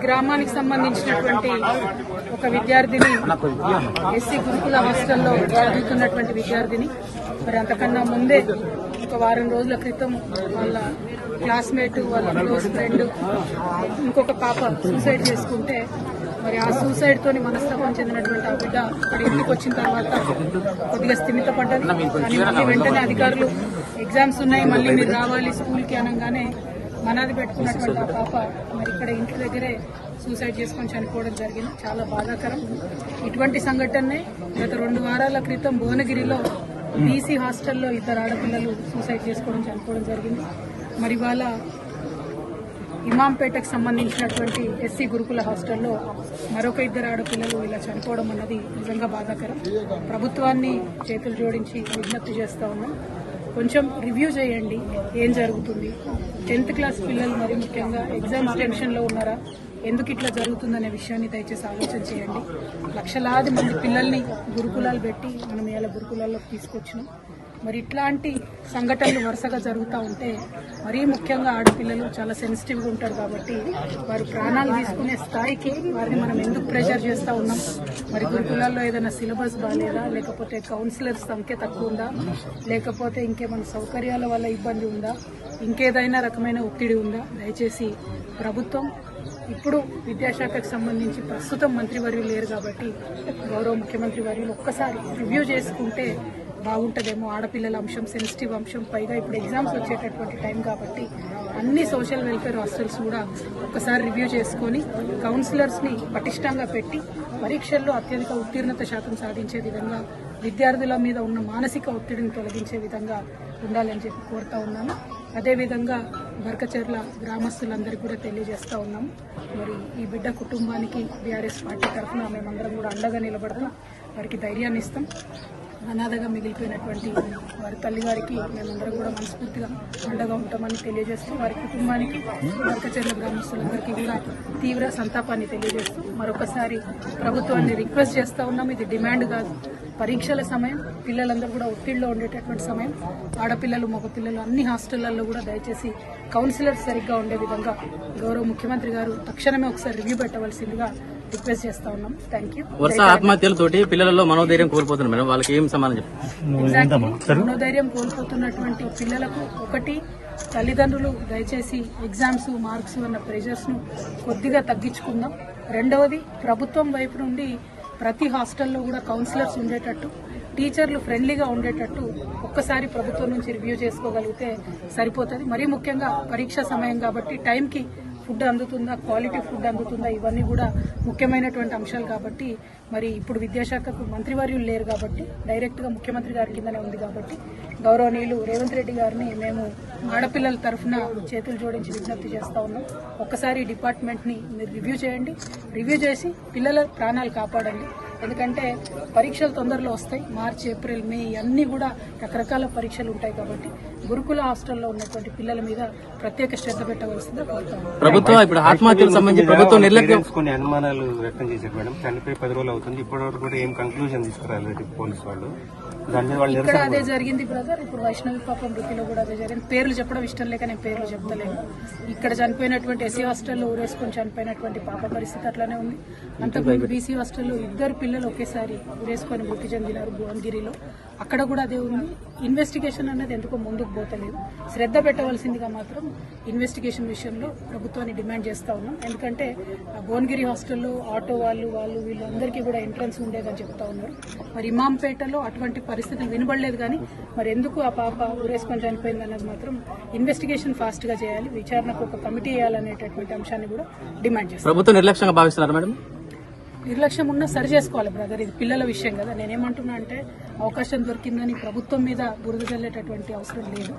గ్రామానికి సంబంధించినటువంటి ఒక విద్యార్థిని ఎస్సీ గురుకుల హాస్టల్లో చదువుతున్నటువంటి విద్యార్థిని మరి అంతకన్నా ముందే ఒక వారం రోజుల క్రితం వాళ్ళ క్లాస్మేట్ వాళ్ళ క్లోజ్ ఫ్రెండ్ ఇంకొక పాప సూసైడ్ చేసుకుంటే మరి ఆ సూసైడ్ తోని మనస్తాపం చెందినటువంటి ఆ బిడ్డ మరి ఇంటికి వచ్చిన తర్వాత కొద్దిగా స్థిమితపడ్డది. కానీ మళ్ళీ వెంటనే అధికారులు ఎగ్జామ్స్ ఉన్నాయి మళ్ళీ మీరు రావాలి స్కూల్ కి అనగానే మనాది పెట్టుకున్నటువంటి ఆ పాప మరి ఇక్కడ ఇంటి దగ్గరే సూసైడ్ చేసుకొని చనిపోవడం జరిగింది. చాలా బాధాకరం. ఇటువంటి సంఘటనే గత 2 వారాల క్రితం భువనగిరిలో బీసీ హాస్టల్లో 2 ఆడపిల్లలు సూసైడ్ చేసుకోవడం చనిపోవడం జరిగింది. మరి వాళ్ళ ఇమాంపేటకు సంబంధించినటువంటి ఎస్సీ గురుకుల హాస్టల్లో మరొక 2 ఆడపిల్లలు ఇలా చనిపోవడం అన్నది నిజంగా బాధాకరం. ప్రభుత్వాన్ని చేతులు జోడించి విజ్ఞప్తి చేస్తా ఉన్నాం, కొంచెం రివ్యూ చేయండి ఏం జరుగుతుంది. 10th క్లాస్ పిల్లలు మరి ముఖ్యంగా ఎగ్జామ్స్ టెన్షన్లో ఉన్నారా, ఎందుకు ఇట్లా జరుగుతుందనే విషయాన్ని దయచేసి ఆలోచన చేయండి. లక్షలాది మంది పిల్లల్ని గురుకులాలు పెట్టి మనం ఇలా గురుకులాల్లోకి తీసుకొచ్చినాం. మరి ఇట్లాంటి సంఘటనలు వరుసగా జరుగుతూ ఉంటే మరీ ముఖ్యంగా ఆడపిల్లలు చాలా సెన్సిటివ్గా ఉంటారు కాబట్టి వారు ప్రాణాలు తీసుకునే స్థాయికి వారిని మనం ఎందుకు ప్రెషర్ చేస్తూ ఉన్నాం. మరి గురుకులాల్లో ఏదైనా సిలబస్ బాగాలేదా, లేకపోతే కౌన్సిలర్స్ సంఖ్య తక్కువ ఉందా, లేకపోతే ఇంకేమైనా సౌకర్యాల వల్ల ఇబ్బంది ఉందా, ఇంకేదైనా రకమైన ఒత్తిడి ఉందా. దయచేసి ప్రభుత్వం ఇప్పుడు విద్యాశాఖకు సంబంధించి ప్రస్తుతం మంత్రివర్యులు లేరు కాబట్టి గౌరవ ముఖ్యమంత్రి వర్యులు ఒక్కసారి రివ్యూ చేసుకుంటే బాగుంటుందేమో. ఆడపిల్లల అంశం సెన్సిటివ్ అంశం, పైగా ఇప్పుడు ఎగ్జామ్స్ వచ్చేటటువంటి టైం కాబట్టి అన్ని సోషల్ వెల్ఫేర్ హాస్టల్స్ కూడా ఒకసారి రివ్యూ చేసుకొని కౌన్సిలర్స్ని పటిష్టంగా పెట్టి పరీక్షల్లో అత్యధిక ఉత్తీర్ణత శాతం సాధించే విధంగా విద్యార్థుల మీద ఉన్న మానసిక ఒత్తిడిని తొలగించే విధంగా ఉండాలని చెప్పి కోరుతా ఉన్నాను. అదేవిధంగా బర్కచెర్ల గ్రామస్తులందరికీ కూడా తెలియజేస్తా ఉన్నాము, మరి ఈ బిడ్డ కుటుంబానికి బీఆర్ఎస్ పార్టీ తరఫున మేమందరం కూడా అండగా నిలబడతాం, వారికి ధైర్యాన్ని ఇస్తాం. అనాథగా మిగిలిపోయినటువంటి వారి తల్లిగారికి మేమందరం కూడా మనస్ఫూర్తిగా అండగా ఉంటామని తెలియజేస్తూ వారి కుటుంబానికి బర్కచెర్ల గ్రామస్తులందరికీ కూడా తీవ్ర సంతాపాన్ని తెలియజేస్తూ మరొకసారి ప్రభుత్వాన్ని రిక్వెస్ట్ చేస్తా ఉన్నాం. ఇది డిమాండ్ కాదు, పరీక్షల సమయం, పిల్లలందరూ కూడా ఒత్తిడిలో ఉండేటటువంటి సమయం. ఆడపిల్లలు మగపిల్లలు అన్ని హాస్టళ్లలో కూడా దయచేసి కౌన్సిలర్స్ సరిగ్గా ఉండే విధంగా గౌరవ ముఖ్యమంత్రి గారు తక్షణమే ఒకసారి రివ్యూ పెట్టవలసిందిగా రిక్వెస్ట్ చేస్తా ఉన్నాం. Thank you. వరుస ఆత్మహత్యలతోటి పిల్లలలో మనోధైర్యం కోల్పోతున్నారు మేడం, వాళ్ళకి ఏం సమాధానం చెప్తారు? మనోధైర్యం కోల్పోతున్నటువంటి పిల్లలకు ఒకటి, తల్లిదండ్రులు దయచేసి ఎగ్జామ్స్ మార్క్స్ అన్న ప్రెషర్స్ ను కొద్దిగా తగ్గించుకుందాం. రెండవది, ప్రభుత్వం వైపు నుండి ప్రతి హాస్టల్లో కూడా కౌన్సిలర్స్ ఉండేటట్టు, టీచర్లు ఫ్రెండ్లీగా ఉండేటట్టు ఒక్కసారి ప్రభుత్వం నుంచి రివ్యూ చేసుకోగలిగితే సరిపోతుంది. మరీ ముఖ్యంగా పరీక్ష సమయం కాబట్టి టైంకి ఫుడ్ అందుతుందా, క్వాలిటీ ఫుడ్ అందుతుందా, ఇవన్నీ కూడా ముఖ్యమైనటువంటి అంశాలు కాబట్టి మరి ఇప్పుడు విద్యాశాఖకు మంత్రివర్యులు లేరు కాబట్టి డైరెక్ట్గా ముఖ్యమంత్రి గారి కిందనే ఉంది కాబట్టి గౌరవనీయులు రేవంత్ రెడ్డి గారిని మేము ఆడపిల్లల తరఫున చేతులు జోడించి విజ్ఞప్తి చేస్తా ఉన్నాం. ఒక్కసారి డిపార్ట్మెంట్ని మీరు రివ్యూ చేయండి, రివ్యూ చేసి పిల్లల ప్రాణాలు కాపాడండి. ఎందుకంటే పరీక్షలు తొందరలో వస్తాయి, మార్చి ఏప్రిల్ మే అన్ని కూడా రకరకాల పరీక్షలు ఉంటాయి కాబట్టి గురుకుల హాస్టల్లో ఉన్నటువంటి పిల్లల మీద ప్రత్యేక శ్రద్ధ పెట్టవలసిందిగా కోరుతాము. ప్రభుత్వం ఇప్పుడు ఆత్మహత్యలకు సంబంధించి ప్రభుత్వం నిర్లక్ష్యం కొన్ని అనుమానాలు వ్యక్తం చేశారు మేడం, చనిపోయి 10 రోజులు అవుతుంది, ఇప్పటివరకు కూడా ఏం కంక్లూజన్ తీసుకురాలేదు పోలీసు వాళ్ళు. ఇక్కడ అదే జరిగింది బ్రదర్, ఇప్పుడు వైష్ణవి పాప మృతిలో కూడా అదే జరిగింది. పేర్లు చెప్పడం ఇష్టం లేక నేను పేర్లు చెప్తలేను. ఇక్కడ చనిపోయినటువంటి ఎస్సీ హాస్టల్లో ఊరేసుకొని చనిపోయినటువంటి పాప పరిస్థితి అట్లానే ఉంది. అంతకుముందు బీసీ హాస్టల్లో 2 పిల్లలు ఒకేసారి ఊరేసుకొని మృతి చెందినారు భువనగిరిలో, అక్కడ కూడా అదే ఉంది. ఇన్వెస్టిగేషన్ అనేది ఎందుకో ముందుకు పోతలేదు. శ్రద్ధ పెట్టవలసిందిగా మాత్రం ఇన్వెస్టిగేషన్ విషయంలో ప్రభుత్వాన్ని డిమాండ్ చేస్తా ఉన్నాం. ఎందుకంటే భువనగిరి హాస్టల్లో ఆటో వాళ్ళు వీళ్ళందరికీ కూడా ఎంట్రన్స్ ఉండేదని చెప్తా ఉన్నారు. మరి ఇమాంపేటలో అటువంటి పరిస్థితి వినబడలేదు. కానీ మరి ఎందుకు ఆ పాప ఊరేసుకొని చనిపోయింది అన్నది మాత్రం ఇన్వెస్టిగేషన్ ఫాస్ట్ గా చేయాలి, విచారణకు ఒక కమిటీ వేయాలనేటటువంటి అంశాన్ని కూడా డిమాండ్ చేస్తాం. ప్రభుత్వం నిర్లక్ష్యంగా భావిస్తున్నారు మేడం? నిర్లక్ష్యం ఉన్నా సరి చేసుకోవాలి బ్రదర్, ఇది పిల్లల విషయం కదా. నేనేమంటున్నా అంటే అవకాశం దొరికిందని ప్రభుత్వం మీద బురద జల్లేటటువంటి అవసరం లేదు.